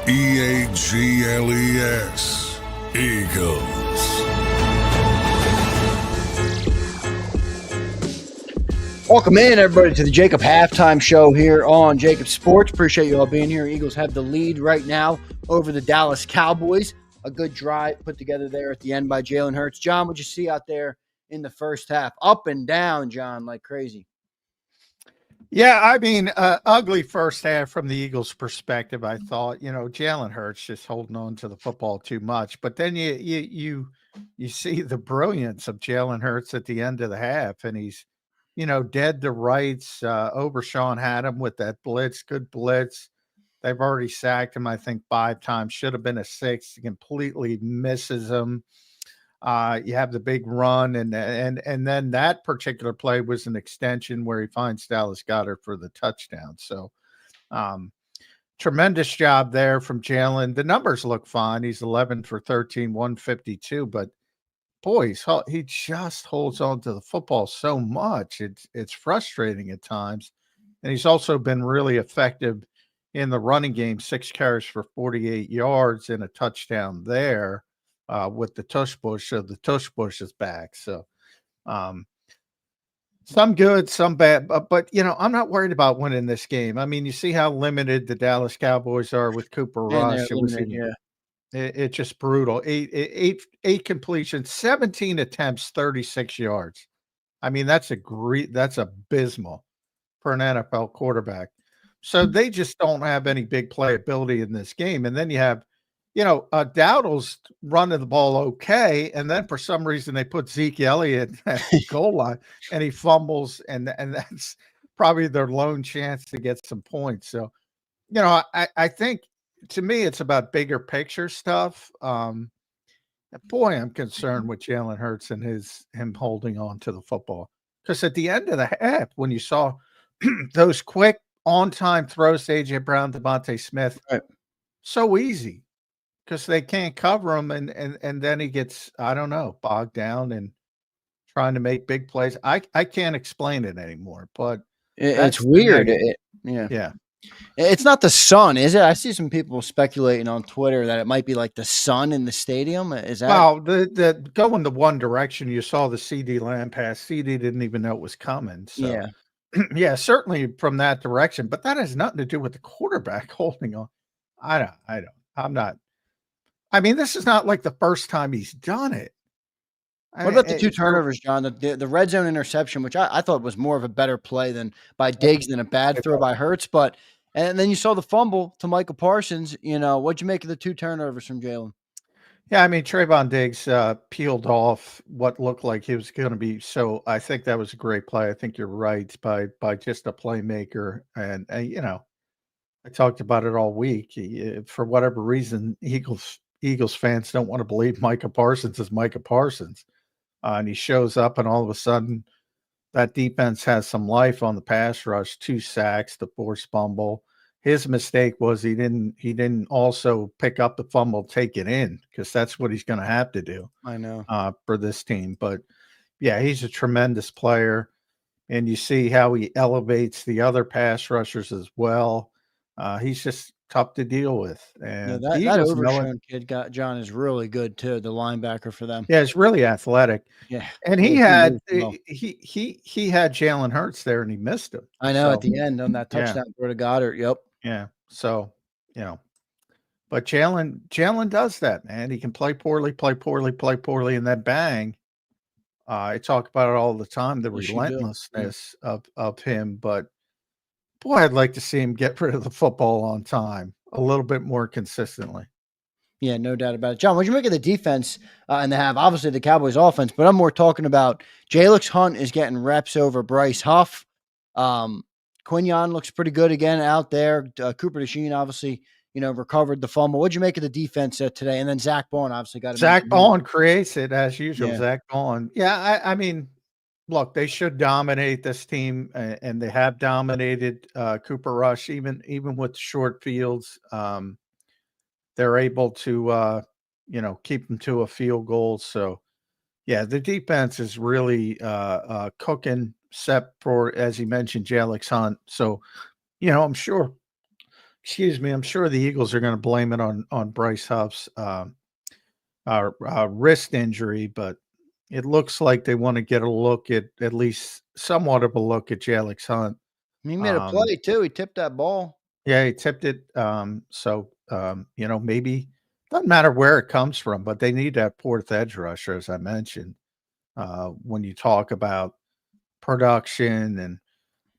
EAGLES, Eagles. Welcome in, everybody, to the JAKIB Halftime Show here on JAKIB Sports. Appreciate you all being here. Eagles have the lead right now over the Dallas Cowboys. A good drive put together there at the end by Jalen Hurts. John, what'd you see out there in the first half? Up and down, John, like crazy. Yeah, I mean, ugly first half from the Eagles' perspective. I thought, Jalen Hurts just holding on to the football too much. But then you see the brilliance of Jalen Hurts at the end of the half, and he's, dead to rights. Overshawn had him with that blitz, good blitz. They've already sacked him, I think, 5 times. Should have been a 6th. He completely misses him. You have the big run, and then that particular play was an extension where he finds Dallas Goedert for the touchdown. So, tremendous job there from Jalen. The numbers look fine. He's 11 for 13, 152. But boy, he just holds on to the football so much. It's frustrating at times, and he's also been really effective in the running game. 6 carries for 48 yards and a touchdown there. With the tush push, so the tush push is back. So, some good, some bad, but I'm not worried about winning this game. I mean, you see how limited the Dallas Cowboys are with Cooper Rush. It's just brutal. Eight completions, 17 attempts, 36 yards. I mean, that's abysmal for an NFL quarterback. So they just don't have any big playability in this game. And then you have, Dowdle's running the ball okay, and then for some reason they put Zeke Elliott at the goal line, and he fumbles, and that's probably their lone chance to get some points. So, I think to me it's about bigger picture stuff. Boy, I'm concerned with Jalen Hurts and him holding on to the football, because at the end of the half, when you saw those quick on-time throws to AJ Brown, Devontae Smith, right, so easy. Because they can't cover him, and then he gets, I don't know, bogged down and trying to make big plays. I can't explain it anymore, but it's weird. Yeah. It's not the sun, is it? I see some people speculating on Twitter that it might be like the sun in the stadium. Is that? Well, the going the one direction, you saw the CeeDee Lamb pass. CeeDee didn't even know it was coming. So. Yeah. Yeah, certainly from that direction, but that has nothing to do with the quarterback holding on. I'm not. I mean, this is not like the first time he's done it. What about the 2 turnovers, John? The red zone interception, which I thought was more of a better play by Diggs than a bad throw by Hurts. And then you saw the fumble to Micah Parsons. What'd you make of the 2 turnovers from Jalen? Yeah, I mean, Trayvon Diggs peeled off what looked like he was going to be. So I think that was a great play. I think you're right by just a playmaker. And I talked about it all week. For whatever reason, Eagles fans don't want to believe Micah Parsons is Micah Parsons. And he shows up, and all of a sudden that defense has some life on the pass rush, 2 sacks, the forced fumble. His mistake was he didn't also pick up the fumble, take it in, because that's what he's going to have to do. I know. For this team. But yeah, he's a tremendous player, and you see how he elevates the other pass rushers as well. He's just tough to deal with. And that Overshown kid John is really good too. The linebacker for them. Yeah, he's really athletic. Yeah, and he had Jalen Hurts there, and he missed him. I know, at the end on that touchdown throw to Goddard. Yep. Yeah. So but Jalen does that, man. He can play poorly, and then bang. I talk about it all the time, the relentlessness of him, but boy, I'd like to see him get rid of the football on time a little bit more consistently. Yeah, no doubt about it. John, what'd you make of the defense and they have obviously the Cowboys offense, but I'm more talking about Jalix Hunt is getting reps over Bryce Huff. Quinyon looks pretty good again out there. Cooper DeSheen obviously, recovered the fumble. What'd you make of the defense today? And then Zach Bond obviously got Zach Bond creates it as usual. Yeah. Zach Bond. Yeah, I mean, look, they should dominate this team, and they have dominated Cooper Rush, even with short fields. They're able to, keep them to a field goal. So, yeah, the defense is really cooking, except for, as you mentioned, Jalix Hunt. So, I'm sure excuse me, I'm sure the Eagles are going to blame it on Bryce Huff's wrist injury, but it looks like they want to get a look at least somewhat of a look at Alex Hunt. He made a play too. He tipped that ball. Yeah, he tipped it. Maybe doesn't matter where it comes from, but they need that fourth edge rusher, as I mentioned. When you talk about production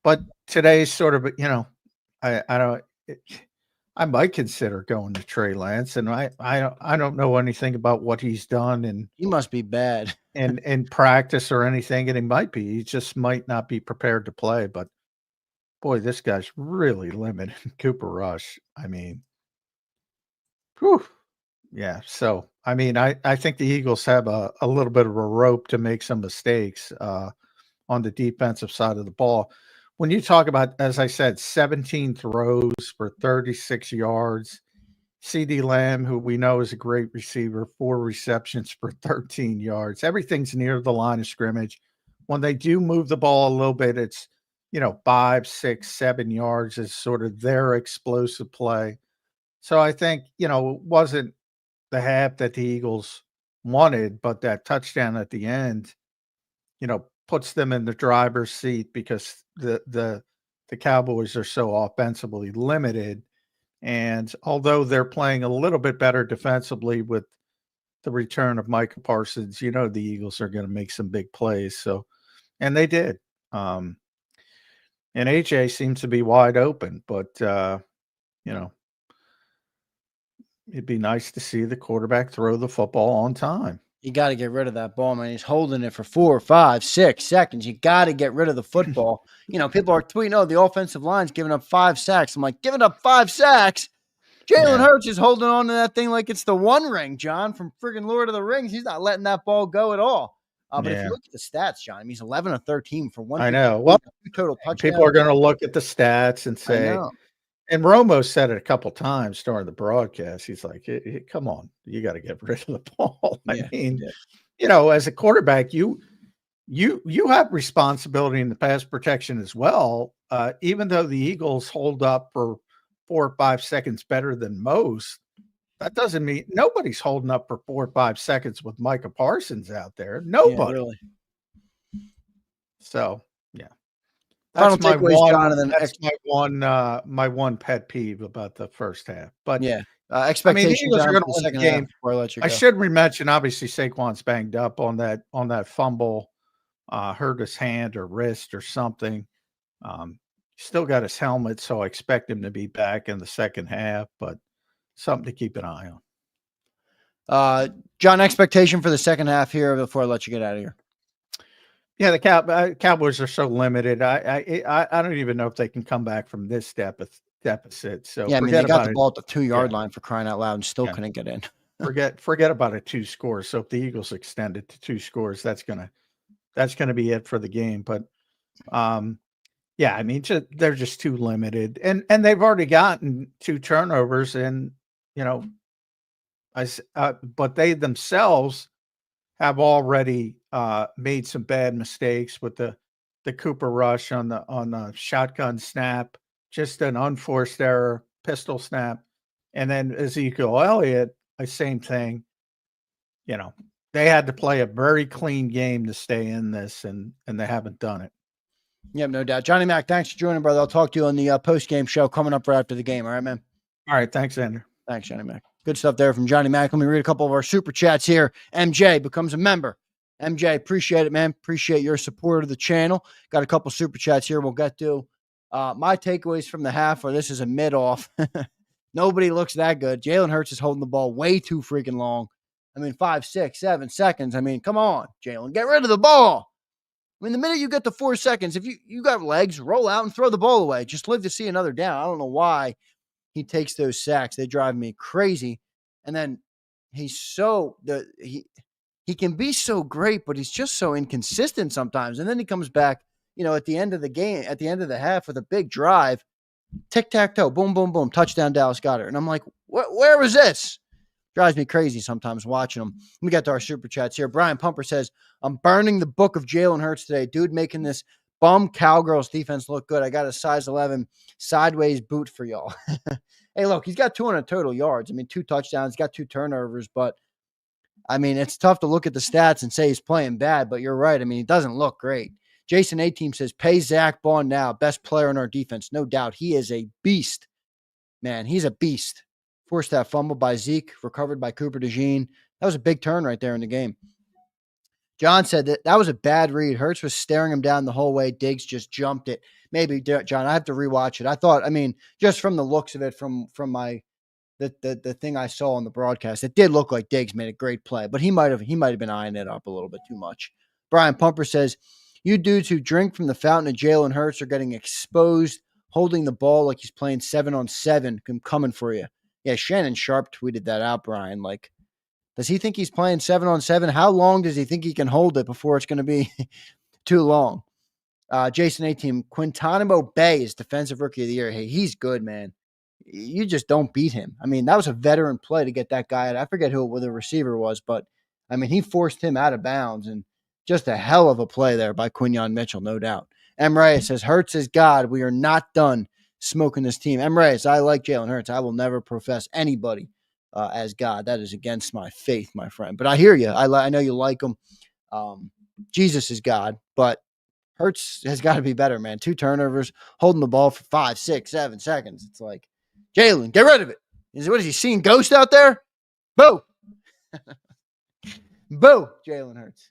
but today's sort of, I might consider going to Trey Lance, and I don't know anything about what he's done, and he must be bad in practice or anything, and he might be. He just might not be prepared to play. But boy, this guy's really limited. Cooper Rush. I mean, whew. Yeah. So I mean, I think the Eagles have a little bit of a rope to make some mistakes on the defensive side of the ball. When you talk about, as I said, 17 throws for 36 yards, CeeDee Lamb, who we know is a great receiver, 4 receptions for 13 yards. Everything's near the line of scrimmage. When they do move the ball a little bit, it's, 5, 6, 7 yards is sort of their explosive play. So I think, it wasn't the half that the Eagles wanted, but that touchdown at the end, puts them in the driver's seat because the Cowboys are so offensively limited. And although they're playing a little bit better defensively with the return of Micah Parsons, the Eagles are going to make some big plays. So, and they did. And AJ seems to be wide open, but it'd be nice to see the quarterback throw the football on time. You got to get rid of that ball, man. He's holding it for 4, 5, 6 seconds. You got to get rid of the football. People are tweeting, "Oh, the offensive line's giving up 5 sacks." I'm like, giving up 5 sacks? Jalen Hurts is holding on to that thing like it's the One Ring, John, from friggin' Lord of the Rings. He's not letting that ball go at all. But if you look at the stats, John, he's 11 of 13 for 1. I know. Well, 2 total touchdowns. People are going to look at the stats and say, and Romo said it a couple times during the broadcast. He's like, "Come on, you got to get rid of the ball." I mean, as a quarterback, you have responsibility in the pass protection as well. Even though the Eagles hold up for 4 or 5 seconds better than most, that doesn't mean nobody's holding up for 4 or 5 seconds with Micah Parsons out there. Nobody. Yeah, really. So, yeah. That's my one pet peeve about the first half. But expectations are going to win the game. I should mention, obviously, Saquon's banged up on that fumble, hurt his hand or wrist or something. Still got his helmet, so I expect him to be back in the second half. But something to keep an eye on. John, expectation for the second half here before I let you get out of here. Yeah, the Cowboys are so limited. I don't even know if they can come back from this deficit. So they got the ball at the 2-yard line for crying out loud and still couldn't get in. forget about a 2 score. So if the Eagles extend it to 2 scores, that's gonna be it for the game. But they're just too limited, and they've already gotten 2 turnovers, and but they themselves have already made some bad mistakes with the Cooper Rush on the shotgun snap, just an unforced error, pistol snap, and then Ezekiel Elliott, same thing. They had to play a very clean game to stay in this, and they haven't done it. Yep, no doubt. Johnny Mac, thanks for joining, brother. I'll talk to you on the post-game show coming up right after the game. All right, man? All right, thanks, Zander. Thanks, Johnny Mac. Good stuff there from Johnny Mac. Let me read a couple of our super chats here. MJ becomes a member. MJ, appreciate it, man. Appreciate your support of the channel. Got a couple super chats here we'll get to. My takeaways from the half are this is a mid-off. Nobody looks that good. Jalen Hurts is holding the ball way too freaking long. 5, 6, 7 seconds. Come on, Jalen. Get rid of the ball. The minute you get to 4 seconds, if you got legs, roll out and throw the ball away. Just live to see another down. I don't know why he takes those sacks. They drive me crazy. And then he's he can be so great, but he's just so inconsistent sometimes. And then he comes back, at the end of the game, at the end of the half with a big drive, tic-tac-toe, boom, boom, boom, touchdown Dallas Goedert. And I'm like, where was this? Drives me crazy sometimes watching them. We got to our super chats here. Brian Pumper says, "I'm burning the book of Jalen Hurts today. Dude making this bum Cowgirls defense look good. I got a size 11 sideways boot for y'all. Hey, look, he's got 200 total yards. I mean, 2 touchdowns, got 2 turnovers, but I mean, it's tough to look at the stats and say he's playing bad, but you're right. I mean, he doesn't look great. Jason A-Team says, pay Zach Bond now. Best player in our defense. No doubt. He is a beast. Man, he's a beast. Forced that fumble by Zeke, recovered by Cooper DeJean. That was a big turn right there in the game. John said that was a bad read. Hurts was staring him down the whole way. Diggs just jumped it. Maybe, John, I have to rewatch it. I thought, I mean, just from the looks of it, from my the thing I saw on the broadcast, it did look like Diggs made a great play, but he might have been eyeing it up a little bit too much. Brian Pumper says, you dudes who drink from the fountain of Jalen Hurts are getting exposed, holding the ball like he's playing 7-on-7. I'm coming for you. Yeah, Shannon Sharp tweeted that out, Brian. Like, does he think he's playing 7-on-7? How long does he think he can hold it before it's going to be too long? Jason A-Team, Quintanamo Bay is Defensive Rookie of the Year. Hey, he's good, man. You just don't beat him. I mean, that was a veteran play to get that guy out. I forget who the receiver was, but I mean, he forced him out of bounds, and just a hell of a play there by Quinyon Mitchell, no doubt. M. Reyes says, Hurts is God. We are not done smoking this team. M. Reyes, I like Jalen Hurts. I will never profess anybody as God. That is against my faith, my friend. But I hear you. I know you like him. Jesus is God, but Hurts has got to be better, man. 2 turnovers, holding the ball for 5, 6, 7 seconds. It's like, Jalen, get rid of it. What is he seeing ghosts out there? Boo. Boo, Jalen Hurts.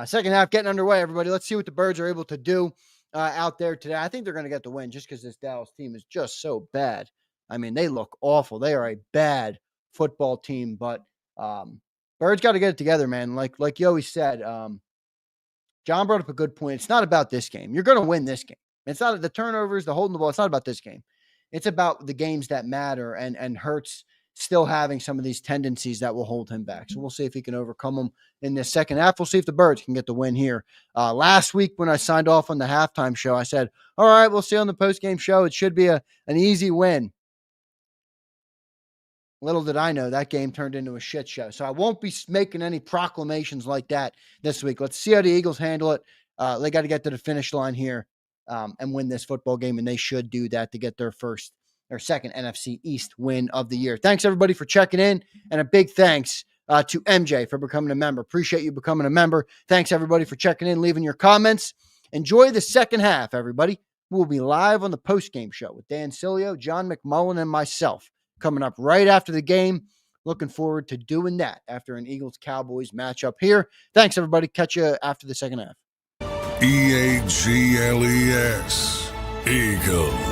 Second half getting underway, everybody. Let's see what the Birds are able to do out there today. I think they're going to get the win just because this Dallas team is just so bad. I mean, they look awful. They are a bad football team, but Birds got to get it together, man. Like you always said, John brought up a good point. It's not about this game. You're going to win this game. It's not the turnovers, the holding the ball. It's not about this game. It's about the games that matter, and Hurts still having some of these tendencies that will hold him back. So we'll see if he can overcome them in this second half. We'll see if the Birds can get the win here. Last week when I signed off on the halftime show, I said, all right, we'll see on the postgame show. It should be an easy win. Little did I know that game turned into a shit show. So I won't be making any proclamations like that this week. Let's see how the Eagles handle it. They got to get to the finish line here and win this football game, and they should do that to get their second NFC East win of the year. Thanks, everybody, for checking in, and a big thanks to MJ for becoming a member. Appreciate you becoming a member. Thanks, everybody, for checking in, leaving your comments. Enjoy the second half, everybody. We'll be live on the postgame show with Dan Cilio, John McMullen, and myself coming up right after the game. Looking forward to doing that after an Eagles-Cowboys matchup here. Thanks, everybody. Catch you after the second half. EAGLES, Eagles.